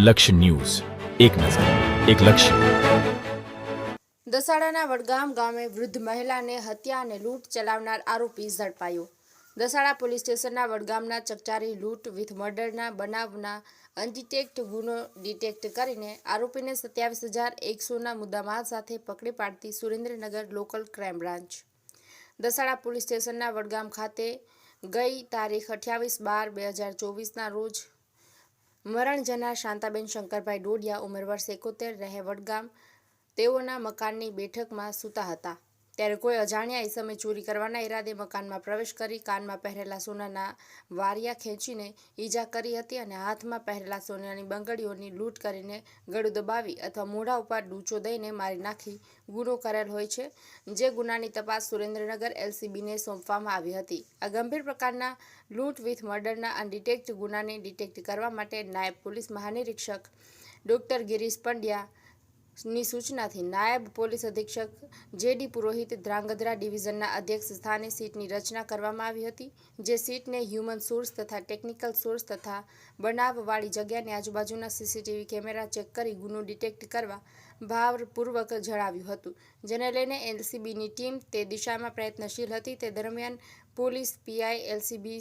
લક્ષ્ય ન્યૂઝ, એક નજર, એક લક્ષ્ય. દસાડાના વડગામ ગામે વૃદ્ધ મહિલાને હત્યા અને લૂંટ ચલાવનાર આરોપી ઝડપાયો. દસાડા પોલીસ સ્ટેશનના વડગામના ચકચારી લૂંટ વિથ મર્ડરના બનાવના અનડિટેક્ટ ગુનો ડિટેક્ટ કરીને આરોપીને 27,100ના મુદ્દામાલ સાથે પકડી પાડતી Surendranagar local crime branch. Dasada police સ્ટેશનના વડગામ ખાતે ગઈ તારીખ 28/12/2024ના રોજ મરણ જનાર શાંતાબેન શંકરભાઈ ડોડિયા ઉંમર વર્ષ 71 રહે વડગામ તેઓના મકાનની બેઠકમાં સૂતા હતા ત્યારે કોઈ અજાણ્યા ઈસમે ચોરી કરવાના ઈરાદે મકાનમાં પ્રવેશ કરી કાનમાં પહેરેલા સોનાના વારિયા ખેંચીને ઈજા કરી હતી અને હાથમાં પહેરેલા સોનાની બંગડીઓની લૂંટ કરીને ગળું દબાવી અથવા મોઢા ઉપર ડૂચો દઈને મારી નાખી ગુનો કરેલ હોય છે, જે ગુનાની તપાસ સુરેન્દ્રનગર એલસીબીને સોંપવામાં આવી હતી. આ ગંભીર પ્રકારના લૂંટ વિથ મર્ડરના અનડિટેક્ટ ગુનાને ડિટેક્ટ કરવા માટે નાયબ પોલીસ મહાનિરીક્ષક ડોક્ટર ગિરીશ પંડ્યા ની સૂચનાથી નાયબ પોલીસ અધિક્ષક જેડી પુરોહિત ધ્રાંગધ્રા ડિવિઝનના અધ્યક્ષ સ્થાને સીટની રચના કરવામાં આવી હતી, જે સીટને હ્યુમન સોર્સ તથા ટેકનિકલ સોર્સ તથા બનાવવાળી જગ્યાની આજુબાજુના સીસીટીવી કેમેરા ચેક કરી ગુનો ડિટેક્ટ કરવા ભારપૂર્વક જણાવ્યું હતું, જેને લઈને એલસીબીની ટીમ તે દિશામાં પ્રયત્નશીલ હતી. તે દરમિયાન પોલીસ પીઆઈ એલસીબી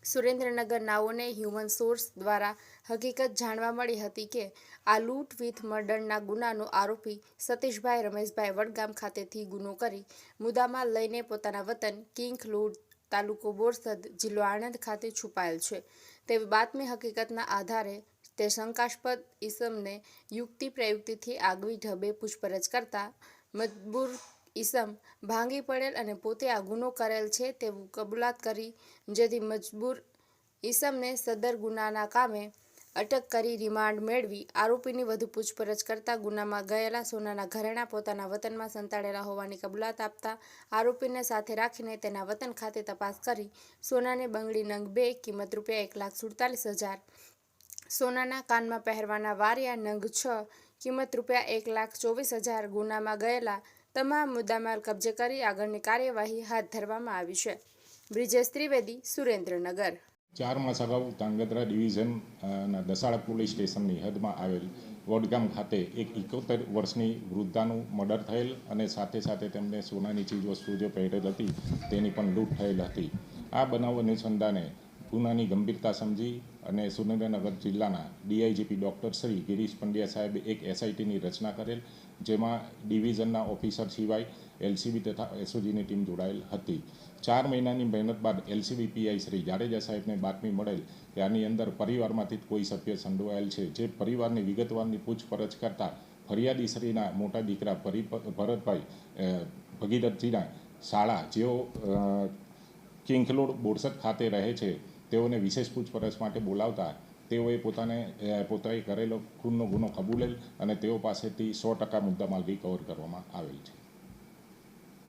સુરેન્દ્રનગર નાઓને હ્યુમન સોર્સ દ્વારા હકીકત જાણવા મળી હતી કે આ લૂંટ વિથ મર્ડરના ગુનાનો આરોપી સતીશભાઈ રમેશભાઈ વડગામ ખાતેથી ગુનો કરી મુદ્દામાલ લઈને પોતાના વતન કિંખલોડ, તાલુકો બોરસદ, જિલ્લો આણંદ ખાતે છુપાયેલ છે તેવી બાતમી હકીકતના આધારે તે શંકાસ્પદ ઈસમને યુક્તિ પ્રયુક્તિથી આગવી ઢબે પૂછપરછ કરતા મજબૂર ઈસમ ભાંગી પડેલ અને પોતે આ ગુનો કરેલ છે તેવું કબૂલાત કરી, જેથી મજબૂર ઈસમને સદર ગુનાના કામે અટક કરી રિમાન્ડ મેળવી આરોપીની વધુ પૂછપરછ કરતા ગુનામાં ગયેલા સોનાના ઘરેણાં પોતાના વતનમાં સંતાડેલા હોવાની કબૂલાત આપતા આરોપીને સાથે રાખીને તેના વતન ખાતે તપાસ કરી સોનાની બંગડી નંગ 2 કિંમત ₹1,47,000, સોનાના કાનમાં પહેરવાના વારિયા નંગ 6 કિંમત ₹1,24,000 ગુનામાં ગયેલા તમામ મુદ્દામાલ કબજે કરી આગળની કાર્યવાહી હાથ ધરવામાં આવી છે. બ્રિજેશ ત્રિવેદી, સુરેન્દ્રનગર. 4 માસ અગાઉ ધ્રાંગધ્રા ડિવિઝન ના દસાડા પોલીસ સ્ટેશનની હદમાં આવેલ વડગામ ખાતે એક 71 વર્ષની વૃદ્ધાનું મર્ડર થયેલ અને સાથે સાથે તેમને સોનાની ચીજવસ્તુ જે પહેરેલ હતી તેની પણ લૂંટ થયેલ હતી. આ બનાવ અનુસંધાને ગુનાની ગંભીરતા સમજી અને સુરેન્દ્રનગર જિલ્લાના ડીઆઈજીપી ડૉક્ટર શ્રી ગિરીશ પંડ્યા સાહેબે એક એસઆઈટીની રચના કરેલ, જેમાં ડિવિઝનના ઓફિસર સિવાય એલસીબી તથા એસઓજીની ટીમ જોડાયેલ હતી. 4 મહિનાની મહેનત બાદ એલસીબી પીઆઈ શ્રી જાડેજા સાહેબને બાતમી મળેલ કે આની અંદર પરિવારમાંથી કોઈ સભ્ય સંડોવાયેલ છે, જે પરિવારની વિગતવારની પૂછપરછ કરતા ફરિયાદી શ્રીના મોટા દીકરા ભરતભાઈ ભગીરથજીના શાળા જેઓ કિંખલોડ બોરસદ ખાતે રહે છે તેઓને વિશેષ પૂછપરછ માટે બોલાવતા તેઓએ પોતાએ કરેલો ખૂનનો ગુનો કબૂલેલ અને તેઓ પાસેથી 100% મુદ્દામાલ રિકવર કરવામાં આવેલ છે.